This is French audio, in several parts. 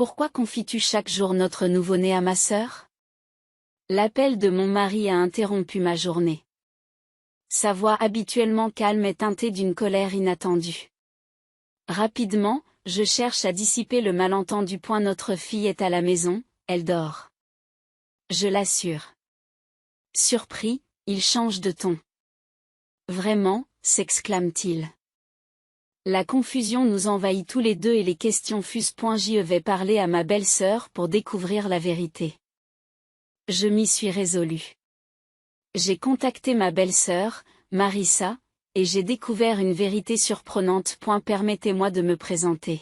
Pourquoi confies-tu chaque jour notre nouveau-né à ma sœur? L'appel de mon mari a interrompu ma journée. Sa voix habituellement calme est teintée d'une colère inattendue. Rapidement, je cherche à dissiper le malentendu. Notre fille est à la maison, elle dort. Je l'assure. Surpris, il change de ton. Vraiment, s'exclame-t-il. La confusion nous envahit tous les deux et les questions fusent. Je vais parler à ma belle-sœur pour découvrir la vérité. Je m'y suis résolue. J'ai contacté ma belle-sœur, Marissa, et j'ai découvert une vérité surprenante. Permettez-moi de me présenter.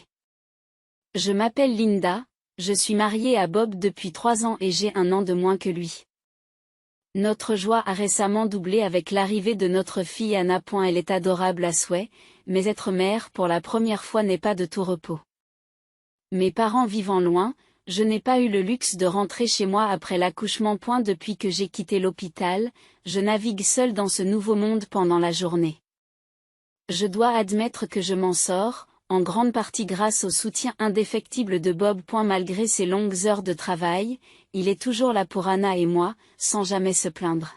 Je m'appelle Linda, je suis mariée à Bob depuis 3 ans et j'ai 1 an de moins que lui. Notre joie a récemment doublé avec l'arrivée de notre fille Anna. Elle est adorable à souhait, mais être mère pour la première fois n'est pas de tout repos. Mes parents vivant loin, je n'ai pas eu le luxe de rentrer chez moi après l'accouchement. Depuis que j'ai quitté l'hôpital, je navigue seule dans ce nouveau monde pendant la journée. Je dois admettre que je m'en sors, en grande partie grâce au soutien indéfectible de Bob. Malgré ses longues heures de travail, il est toujours là pour Anna et moi, sans jamais se plaindre.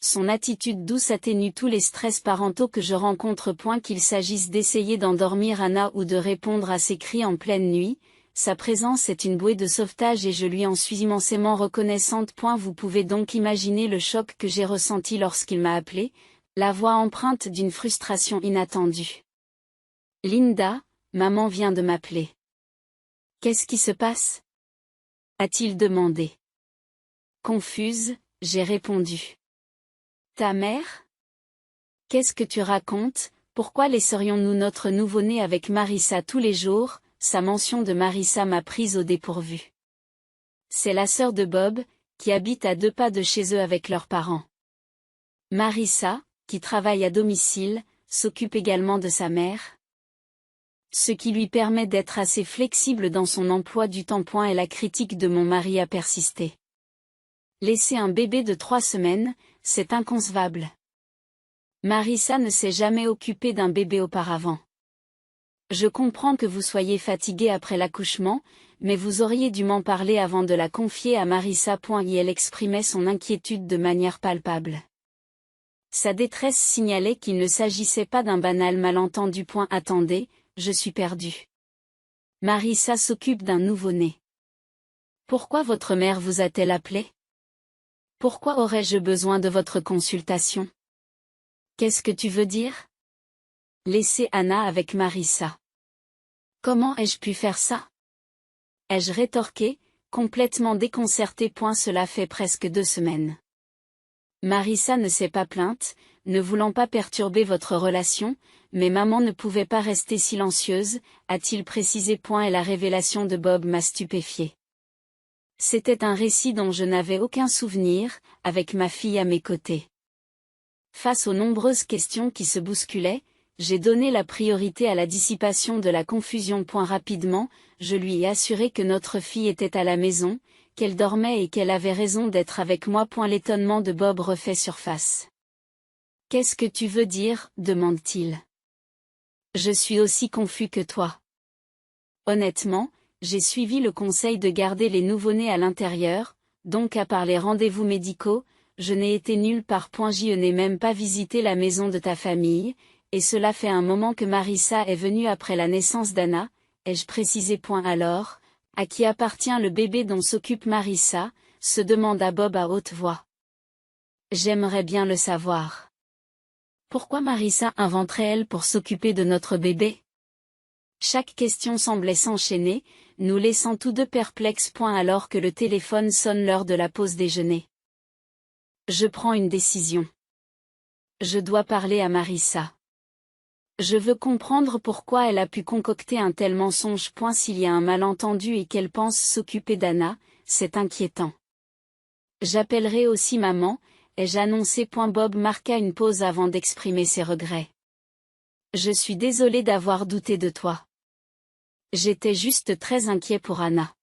Son attitude douce atténue tous les stress parentaux que je rencontre. Qu'il s'agisse d'essayer d'endormir Anna ou de répondre à ses cris en pleine nuit, sa présence est une bouée de sauvetage et je lui en suis immensément reconnaissante. Vous pouvez donc imaginer le choc que j'ai ressenti lorsqu'il m'a appelé, la voix empreinte d'une frustration inattendue. Linda, maman vient de m'appeler. Qu'est-ce qui se passe? A-t-il demandé. Confuse, j'ai répondu. Ta mère? Qu'est-ce que tu racontes? Pourquoi laisserions-nous notre nouveau-né avec Marissa tous les jours? Sa mention de Marissa m'a prise au dépourvu. C'est la sœur de Bob, qui habite à 2 pas de chez eux avec leurs parents. Marissa, qui travaille à domicile, s'occupe également de sa mère. Ce qui lui permet d'être assez flexible dans son emploi du temps. Et la critique de mon mari a persisté. Laisser un bébé de 3 semaines, c'est inconcevable. Marissa ne s'est jamais occupée d'un bébé auparavant. Je comprends que vous soyez fatigué après l'accouchement, mais vous auriez dû m'en parler avant de la confier à Marissa. Et elle exprimait son inquiétude de manière palpable. Sa détresse signalait qu'il ne s'agissait pas d'un banal malentendu. Attendez, je suis perdue. Marissa s'occupe d'un nouveau-né. Pourquoi votre mère vous a-t-elle appelé? Pourquoi aurais-je besoin de votre consultation? Qu'est-ce que tu veux dire? Laisser Anna avec Marissa. Comment ai-je pu faire ça? Ai-je rétorqué, complètement déconcertée. Cela fait presque 2 semaines. Marissa ne s'est pas plainte, ne voulant pas perturber votre relation, mais maman ne pouvait pas rester silencieuse, a-t-il précisé. Et la révélation de Bob m'a stupéfiée. C'était un récit dont je n'avais aucun souvenir, avec ma fille à mes côtés. Face aux nombreuses questions qui se bousculaient, j'ai donné la priorité à la dissipation de la confusion. Rapidement, je lui ai assuré que notre fille était à la maison, qu'elle dormait et qu'elle avait raison d'être avec moi. L'étonnement de Bob refait surface. Qu'est-ce que tu veux dire? Demande-t-il. Je suis aussi confus que toi. Honnêtement, j'ai suivi le conseil de garder les nouveau-nés à l'intérieur, donc à part les rendez-vous médicaux, je n'ai été nulle part. Je n'ai même pas visité la maison de ta famille, et cela fait un moment que Marissa est venue après la naissance d'Anna, ai-je précisé. Alors, à qui appartient le bébé dont s'occupe Marissa? Se demanda Bob à haute voix. J'aimerais bien le savoir. Pourquoi Marissa inventerait-elle pour s'occuper de notre bébé? Chaque question semblait s'enchaîner, nous laissant tous deux perplexes. Alors que le téléphone sonne l'heure de la pause déjeuner. Je prends une décision. Je dois parler à Marissa. Je veux comprendre pourquoi elle a pu concocter un tel mensonge. S'il y a un malentendu et qu'elle pense s'occuper d'Anna, c'est inquiétant. J'appellerai aussi maman, ai-je annoncé. Bob marqua une pause avant d'exprimer ses regrets. Je suis désolé d'avoir douté de toi. J'étais juste très inquiet pour Anna.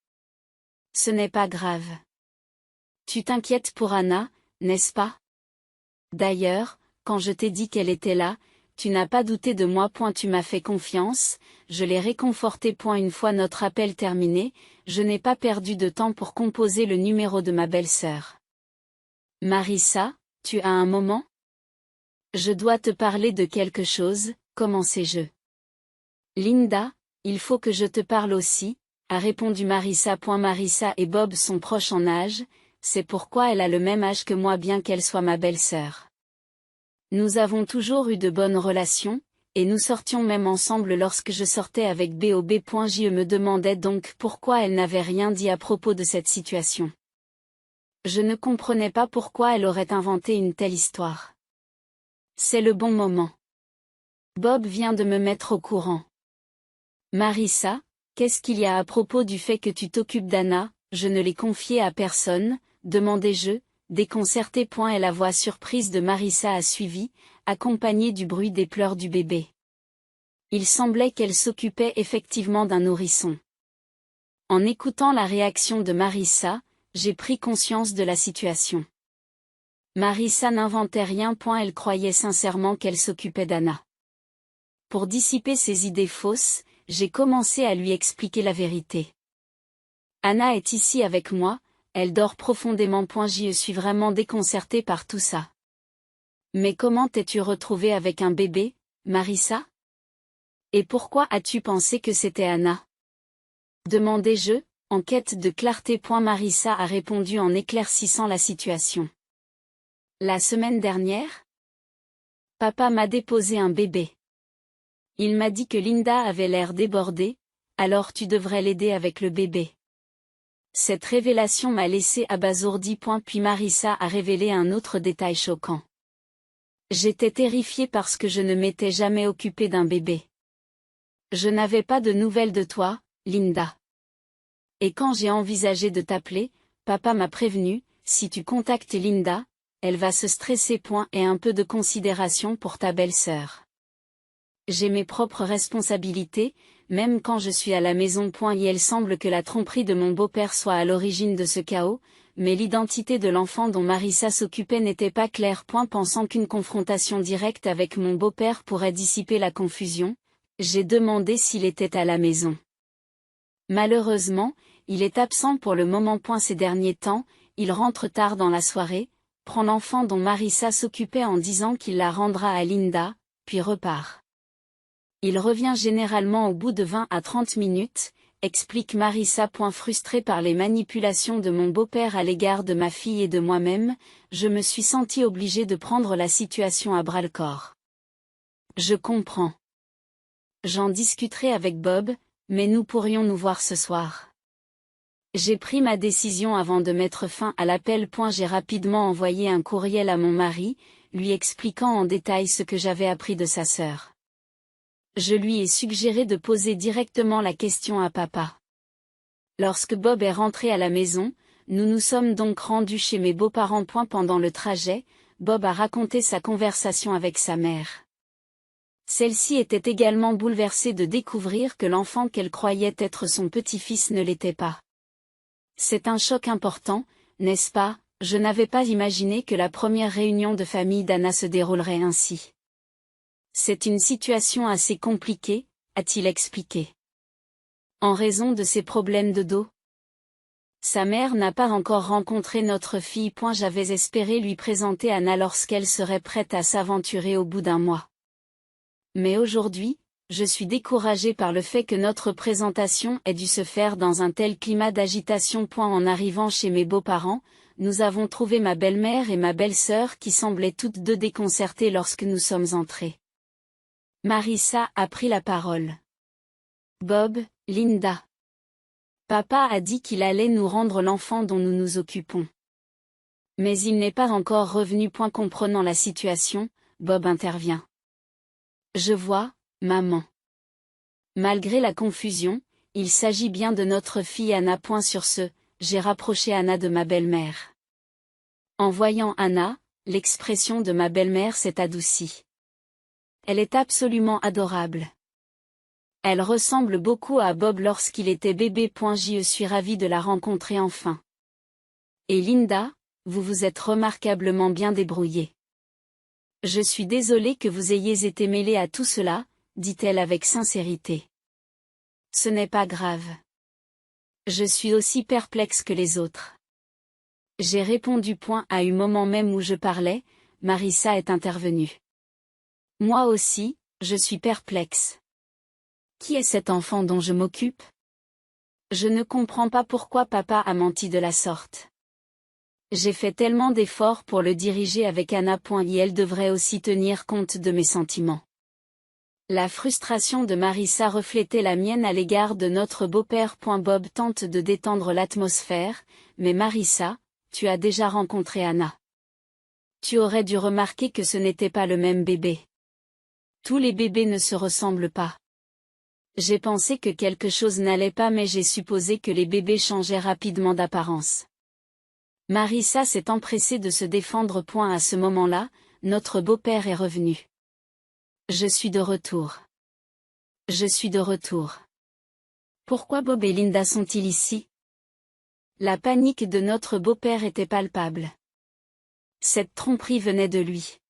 Ce n'est pas grave. Tu t'inquiètes pour Anna, n'est-ce pas? D'ailleurs, quand je t'ai dit qu'elle était là, Tu n'as pas douté de moi. Tu m'as fait confiance, je l'ai réconforté. Une fois notre appel terminé, je n'ai pas perdu de temps pour composer le numéro de ma belle-sœur. Marissa, tu as un moment? Je dois te parler de quelque chose, commençai-je. Linda, il faut que je te parle aussi, a répondu Marissa. Marissa et Bob sont proches en âge, c'est pourquoi elle a le même âge que moi bien qu'elle soit ma belle-sœur. Nous avons toujours eu de bonnes relations, et nous sortions même ensemble lorsque je sortais avec Bob. Je me demandais donc pourquoi elle n'avait rien dit à propos de cette situation. Je ne comprenais pas pourquoi elle aurait inventé une telle histoire. C'est le bon moment. Bob vient de me mettre au courant. Marissa, qu'est-ce qu'il y a à propos du fait que tu t'occupes d'Anna? Je ne l'ai confiée à personne, demandai-je, déconcerté. Et la voix surprise de Marissa a suivi, accompagnée du bruit des pleurs du bébé. Il semblait qu'elle s'occupait effectivement d'un nourrisson. En écoutant la réaction de Marissa, j'ai pris conscience de la situation. Marissa n'inventait rien. Elle croyait sincèrement qu'elle s'occupait d'Anna. Pour dissiper ses idées fausses, j'ai commencé à lui expliquer la vérité. Anna est ici avec moi, elle dort profondément. Je suis vraiment déconcertée par tout ça. Mais comment t'es-tu retrouvée avec un bébé, Marissa? Et pourquoi as-tu pensé que c'était Anna? Demandai-je, en quête de clarté. Marissa a répondu en éclaircissant la situation. La semaine dernière, papa m'a déposé un bébé. Il m'a dit que Linda avait l'air débordée, alors tu devrais l'aider avec le bébé. Cette révélation m'a laissé abasourdi. Puis Marissa a révélé un autre détail choquant. J'étais terrifiée parce que je ne m'étais jamais occupée d'un bébé. Je n'avais pas de nouvelles de toi, Linda. Et quand j'ai envisagé de t'appeler, papa m'a prévenu, si tu contactes Linda, elle va se stresser. Et un peu de considération pour ta belle-sœur. J'ai mes propres responsabilités, même quand je suis à la maison. Et il semble que la tromperie de mon beau-père soit à l'origine de ce chaos, mais l'identité de l'enfant dont Marissa s'occupait n'était pas claire. Pensant qu'une confrontation directe avec mon beau-père pourrait dissiper la confusion, j'ai demandé s'il était à la maison. Malheureusement, il est absent pour le moment. Ces derniers temps, il rentre tard dans la soirée, prend l'enfant dont Marissa s'occupait en disant qu'il la rendra à Linda, puis repart. Il revient généralement au bout de 20 à 30 minutes, explique Marissa. Frustrée par les manipulations de mon beau-père à l'égard de ma fille et de moi-même, je me suis sentie obligée de prendre la situation à bras-le-corps. Je comprends. J'en discuterai avec Bob, mais nous pourrions nous voir ce soir. J'ai pris ma décision avant de mettre fin à l'appel. J'ai rapidement envoyé un courriel à mon mari, lui expliquant en détail ce que j'avais appris de sa sœur. Je lui ai suggéré de poser directement la question à papa. Lorsque Bob est rentré à la maison, nous nous sommes donc rendus chez mes beaux-parents. Pendant le trajet, Bob a raconté sa conversation avec sa mère. Celle-ci était également bouleversée de découvrir que l'enfant qu'elle croyait être son petit-fils ne l'était pas. C'est un choc important, n'est-ce pas? Je n'avais pas imaginé que la première réunion de famille d'Anna se déroulerait ainsi. C'est une situation assez compliquée, a-t-il expliqué. En raison de ses problèmes de dos. Sa mère n'a pas encore rencontré notre fille. J'avais espéré lui présenter Anna lorsqu'elle serait prête à s'aventurer au bout d'un mois. Mais aujourd'hui, je suis découragée par le fait que notre présentation ait dû se faire dans un tel climat d'agitation. En arrivant chez mes beaux-parents, nous avons trouvé ma belle-mère et ma belle-sœur qui semblaient toutes deux déconcertées lorsque nous sommes entrés. Marissa a pris la parole. Bob, Linda. Papa a dit qu'il allait nous rendre l'enfant dont nous nous occupons. Mais il n'est pas encore revenu. Comprenant la situation, Bob intervient. Je vois, maman. Malgré la confusion, il s'agit bien de notre fille Anna. Sur ce, j'ai rapproché Anna de ma belle-mère. En voyant Anna, l'expression de ma belle-mère s'est adoucie. Elle est absolument adorable. Elle ressemble beaucoup à Bob lorsqu'il était bébé. Je suis ravie de la rencontrer enfin. Et Linda, vous vous êtes remarquablement bien débrouillée. Je suis désolée que vous ayez été mêlée à tout cela, dit-elle avec sincérité. Ce n'est pas grave. Je suis aussi perplexe que les autres. J'ai répondu point à un moment même où je parlais, Marissa est intervenue. Moi aussi, je suis perplexe. Qui est cet enfant dont je m'occupe? Je ne comprends pas pourquoi papa a menti de la sorte. J'ai fait tellement d'efforts pour le diriger avec Anna. Et elle devrait aussi tenir compte de mes sentiments. La frustration de Marissa reflétait la mienne à l'égard de notre beau-père. Bob tente de détendre l'atmosphère, mais Marissa, tu as déjà rencontré Anna. Tu aurais dû remarquer que ce n'était pas le même bébé. Tous les bébés ne se ressemblent pas. J'ai pensé que quelque chose n'allait pas, mais j'ai supposé que les bébés changeaient rapidement d'apparence. Marissa s'est empressée de se défendre. À ce moment-là, notre beau-père est revenu. Je suis de retour. Je suis de retour. Pourquoi Bob et Linda sont-ils ici? La panique de notre beau-père était palpable. Cette tromperie venait de lui.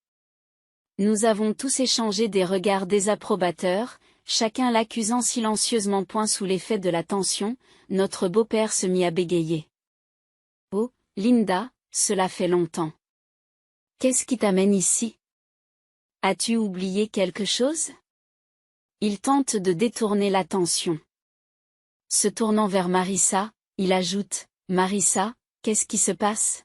Nous avons tous échangé des regards désapprobateurs, chacun l'accusant silencieusement. Sous l'effet de la tension, notre beau-père se mit à bégayer. Oh, Linda, cela fait longtemps. Qu'est-ce qui t'amène ici? As-tu oublié quelque chose? Il tente de détourner l'attention. Se tournant vers Marissa, il ajoute, Marissa, qu'est-ce qui se passe?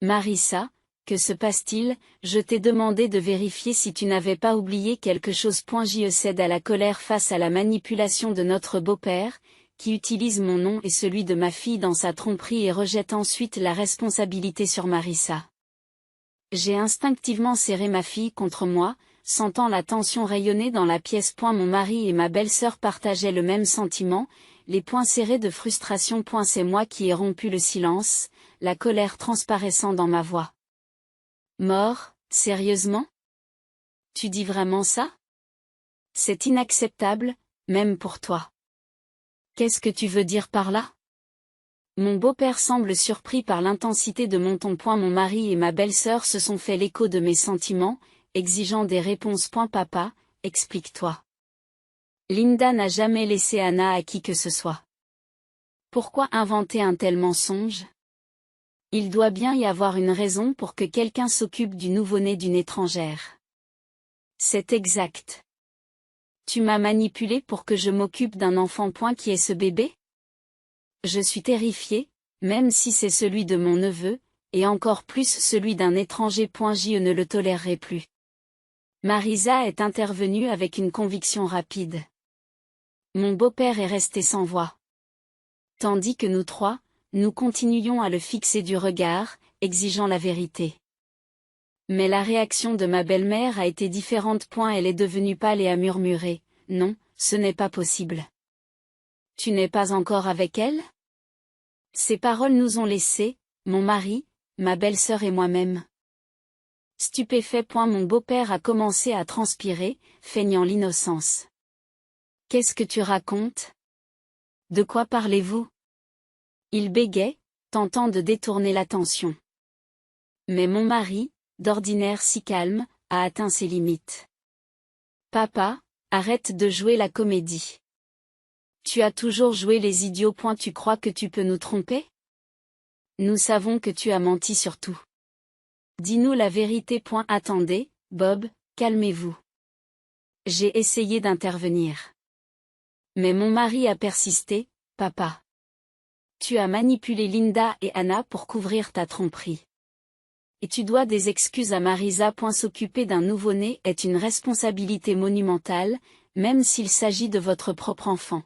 Marissa, que se passe-t-il? Je t'ai demandé de vérifier si tu n'avais pas oublié quelque chose. Je cède à la colère face à la manipulation de notre beau-père, qui utilise mon nom et celui de ma fille dans sa tromperie et rejette ensuite la responsabilité sur Marissa. J'ai instinctivement serré ma fille contre moi, sentant la tension rayonner dans la pièce. Mon mari et ma belle-sœur partageaient le même sentiment, les poings serrés de frustration. C'est moi qui ai rompu le silence, la colère transparaissant dans ma voix. Mort, sérieusement? Tu dis vraiment ça? C'est inacceptable, même pour toi. Qu'est-ce que tu veux dire par là? Mon beau-père semble surpris par l'intensité de mon ton. Mon mari et ma belle-sœur se sont fait l'écho de mes sentiments, exigeant des réponses. Papa, explique-toi. Linda n'a jamais laissé Anna à qui que ce soit. Pourquoi inventer un tel mensonge? Il doit bien y avoir une raison pour que quelqu'un s'occupe du nouveau-né d'une étrangère. C'est exact. Tu m'as manipulé pour que je m'occupe d'un enfant. Qui est ce bébé? Je suis terrifiée, même si c'est celui de mon neveu, et encore plus celui d'un étranger. Je ne le tolérerai plus. Marissa est intervenue avec une conviction rapide. Mon beau-père est resté sans voix. Tandis que nous trois, nous continuions à le fixer du regard, exigeant la vérité. Mais la réaction de ma belle-mère a été différente. Elle est devenue pâle et a murmuré, « Non, ce n'est pas possible. » Tu n'es pas encore avec elle? Ces paroles nous ont laissés, mon mari, ma belle-sœur et moi-même. Stupéfait. Mon beau-père a commencé à transpirer, feignant l'innocence. Qu'est-ce que tu racontes? De quoi parlez-vous? Il bégait, tentant de détourner l'attention. Mais mon mari, d'ordinaire si calme, a atteint ses limites. Papa, arrête de jouer la comédie. Tu as toujours joué les idiots. Tu crois que tu peux nous tromper? Nous savons que tu as menti sur tout. Dis-nous la vérité. Attendez, Bob, calmez-vous. J'ai essayé d'intervenir. Mais mon mari a persisté, papa. Tu as manipulé Linda et Anna pour couvrir ta tromperie. Et tu dois des excuses à Marissa. S'occuper d'un nouveau-né est une responsabilité monumentale, même s'il s'agit de votre propre enfant.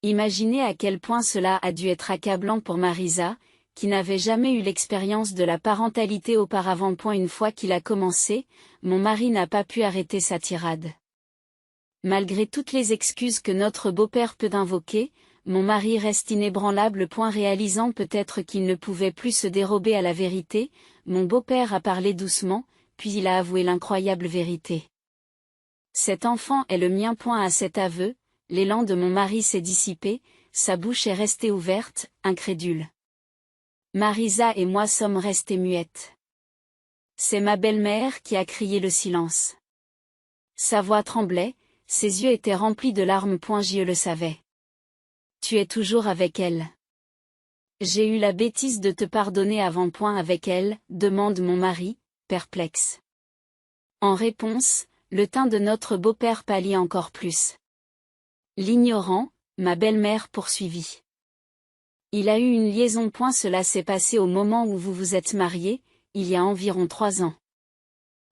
Imaginez à quel point cela a dû être accablant pour Marissa, qui n'avait jamais eu l'expérience de la parentalité auparavant. Une fois qu'il a commencé, mon mari n'a pas pu arrêter sa tirade. Malgré toutes les excuses que notre beau-père peut invoquer, mon mari reste inébranlable. Réalisant peut-être qu'il ne pouvait plus se dérober à la vérité, mon beau-père a parlé doucement, puis il a avoué l'incroyable vérité. Cet enfant est le mien. À cet aveu, l'élan de mon mari s'est dissipé, sa bouche est restée ouverte, incrédule. Marissa et moi sommes restés muettes. C'est ma belle-mère qui a crié le silence. Sa voix tremblait, ses yeux étaient remplis de larmes. Je le savais. Tu es toujours avec elle. J'ai eu la bêtise de te pardonner avant. Avec elle, demande mon mari, perplexe. En réponse, le teint de notre beau-père pâlit encore plus. L'ignorant, ma belle-mère poursuivit. Il a eu une liaison. Cela s'est passé au moment où vous vous êtes mariés, il y a environ 3 ans.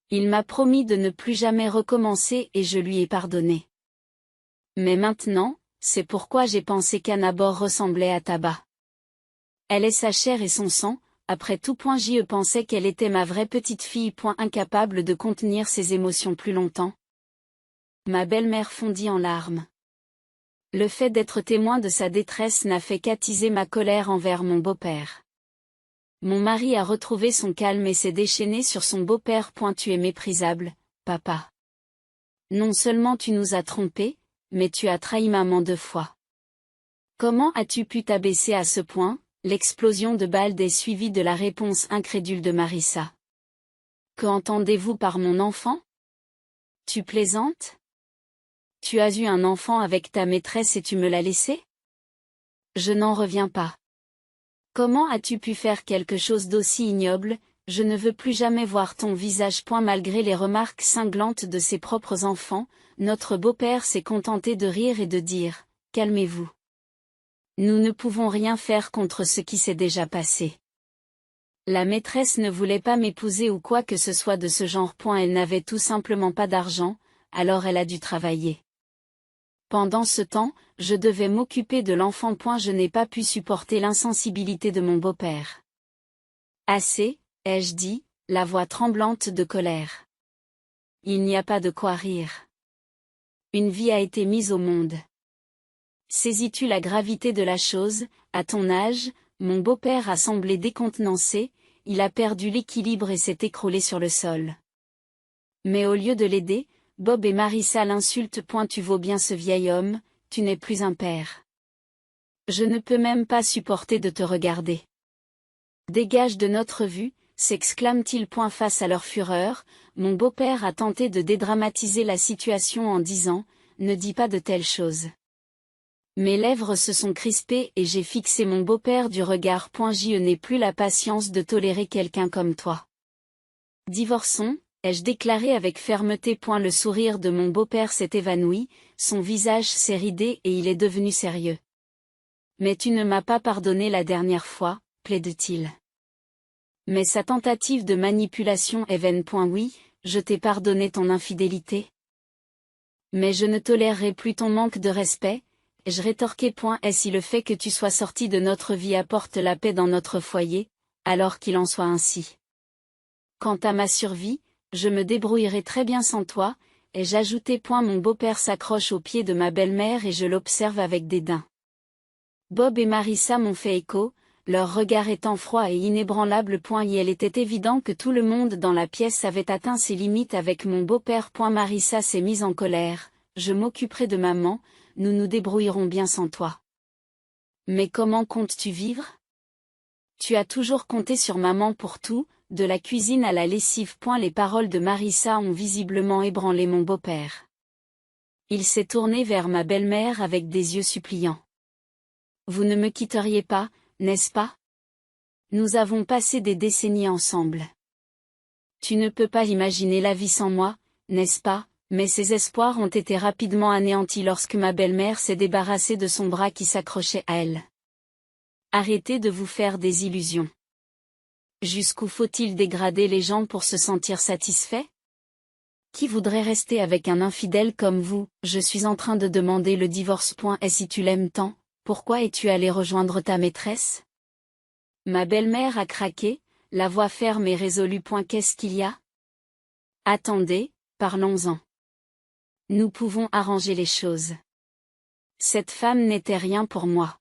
Il m'a promis de ne plus jamais recommencer et je lui ai pardonné. Mais maintenant, c'est pourquoi j'ai pensé qu'Annabor ressemblait à Taba. Elle est sa chair et son sang, après tout. Je pensais qu'elle était ma vraie petite fille. Incapable de contenir ses émotions plus longtemps. Ma belle-mère fondit en larmes. Le fait d'être témoin de sa détresse n'a fait qu'attiser ma colère envers mon beau-père. Mon mari a retrouvé son calme et s'est déchaîné sur son beau-père. Tu es méprisable, papa. Non seulement tu nous as trompés, mais tu as trahi maman 2 fois. Comment as-tu pu t'abaisser à ce point? L'explosion de Bald est suivie de la réponse incrédule de Marissa. Que entendez-vous par mon enfant? Tu plaisantes? Tu as eu un enfant avec ta maîtresse et tu me l'as laissé? Je n'en reviens pas. Comment as-tu pu faire quelque chose d'aussi ignoble? Je ne veux plus jamais voir ton visage. Malgré les remarques cinglantes de ses propres enfants, notre beau-père s'est contenté de rire et de dire « Calmez-vous. Nous ne pouvons rien faire contre ce qui s'est déjà passé. La maîtresse ne voulait pas m'épouser ou quoi que ce soit de ce genre. Elle n'avait tout simplement pas d'argent, alors elle a dû travailler. Pendant ce temps, je devais m'occuper de l'enfant. Je n'ai pas pu supporter l'insensibilité de mon beau-père. Assez, ai-je dit, la voix tremblante de colère. Il n'y a pas de quoi rire. Une vie a été mise au monde. Saisis-tu la gravité de la chose? À ton âge, mon beau-père a semblé décontenancé, il a perdu l'équilibre et s'est écroulé sur le sol. Mais au lieu de l'aider, Bob et Marissa l'insultent. Tu vaux bien ce vieil homme, tu n'es plus un père. Je ne peux même pas supporter de te regarder. Dégage de notre vue, s'exclame-t-il. Face à leur fureur, mon beau-père a tenté de dédramatiser la situation en disant « Ne dis pas de telles choses ». Mes lèvres se sont crispées et j'ai fixé mon beau-père du regard. Je n'ai plus la patience de tolérer quelqu'un comme toi. Divorçons, ai-je déclaré avec fermeté. Le sourire de mon beau-père s'est évanoui, son visage s'est ridé et il est devenu sérieux. Mais tu ne m'as pas pardonné la dernière fois, plaide-t-il. Mais sa tentative de manipulation est vaine. Oui, je t'ai pardonné ton infidélité. Mais je ne tolérerai plus ton manque de respect. Je rétorquai. Et si le fait que tu sois sorti de notre vie apporte la paix dans notre foyer, alors qu'il en soit ainsi. Quant à ma survie, je me débrouillerai très bien sans toi, et j'ajoutai. Mon beau-père s'accroche aux pieds de ma belle-mère et je l'observe avec dédain. Bob et Marissa m'ont fait écho, leur regard étant froid et inébranlable. Il était évident que tout le monde dans la pièce avait atteint ses limites avec mon beau-père. Marissa s'est mise en colère, je m'occuperai de maman, nous nous débrouillerons bien sans toi. Mais comment comptes-tu vivre? Tu as toujours compté sur maman pour tout, de la cuisine à la lessive. Les paroles de Marissa ont visiblement ébranlé mon beau-père. Il s'est tourné vers ma belle-mère avec des yeux suppliants. Vous ne me quitteriez pas, n'est-ce pas? Nous avons passé des décennies ensemble. Tu ne peux pas imaginer la vie sans moi, n'est-ce pas? Mais ses espoirs ont été rapidement anéantis lorsque ma belle-mère s'est débarrassée de son bras qui s'accrochait à elle. Arrêtez de vous faire des illusions. Jusqu'où faut-il dégrader les gens pour se sentir satisfait? Qui voudrait rester avec un infidèle comme vous? Je suis en train de demander le divorce. Et si tu l'aimes tant, pourquoi es-tu allé rejoindre ta maîtresse? Ma belle-mère a craqué, la voix ferme et résolue. Qu'est-ce qu'il y a? Attendez, parlons-en. Nous pouvons arranger les choses. Cette femme n'était rien pour moi.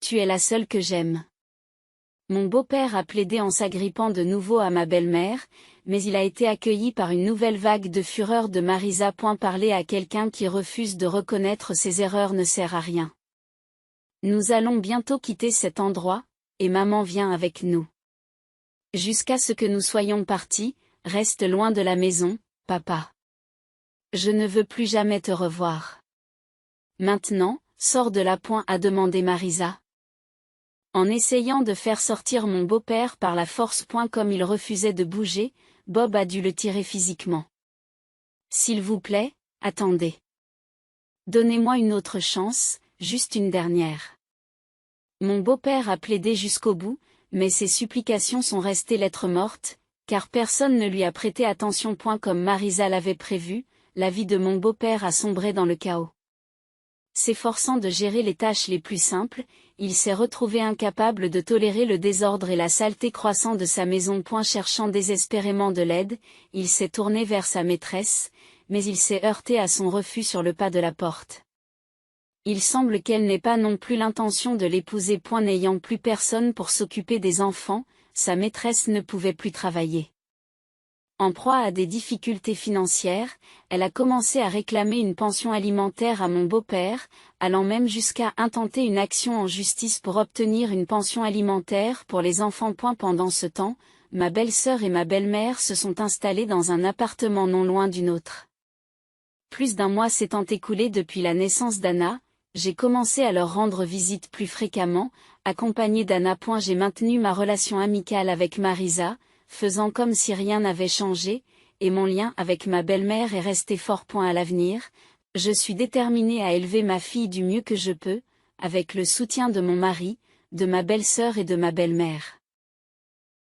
Tu es la seule que j'aime. Mon beau-père a plaidé en s'agrippant de nouveau à ma belle-mère, mais il a été accueilli par une nouvelle vague de fureur de Marissa. Parler à quelqu'un qui refuse de reconnaître ses erreurs ne sert à rien. Nous allons bientôt quitter cet endroit, et maman vient avec nous. Jusqu'à ce que nous soyons partis, reste loin de la maison, papa. Je ne veux plus jamais te revoir. Maintenant, sors de là. A demandé Marisa. En essayant de faire sortir mon beau-père par la force. Comme il refusait de bouger, Bob a dû le tirer physiquement. S'il vous plaît, attendez. Donnez-moi une autre chance, juste une dernière. Mon beau-père a plaidé jusqu'au bout, mais ses supplications sont restées lettre morte, car personne ne lui a prêté attention. Comme Marisa l'avait prévu, la vie de mon beau-père a sombré dans le chaos. S'efforçant de gérer les tâches les plus simples, il s'est retrouvé incapable de tolérer le désordre et la saleté croissant de sa maison. Cherchant désespérément de l'aide, il s'est tourné vers sa maîtresse, mais il s'est heurté à son refus sur le pas de la porte. Il semble qu'elle n'ait pas non plus l'intention de l'épouser. N'ayant plus personne pour s'occuper des enfants, sa maîtresse ne pouvait plus travailler. En proie à des difficultés financières, elle a commencé à réclamer une pension alimentaire à mon beau-père, allant même jusqu'à intenter une action en justice pour obtenir une pension alimentaire pour les enfants. Pendant ce temps, ma belle-sœur et ma belle-mère se sont installées dans un appartement non loin d'une autre. Plus d'un mois s'étant écoulé depuis la naissance d'Anna, j'ai commencé à leur rendre visite plus fréquemment, accompagnée d'Anna. J'ai maintenu ma relation amicale avec Marisa, faisant comme si rien n'avait changé, et mon lien avec ma belle-mère est resté fort. À l'avenir, je suis déterminée à élever ma fille du mieux que je peux, avec le soutien de mon mari, de ma belle-sœur et de ma belle-mère.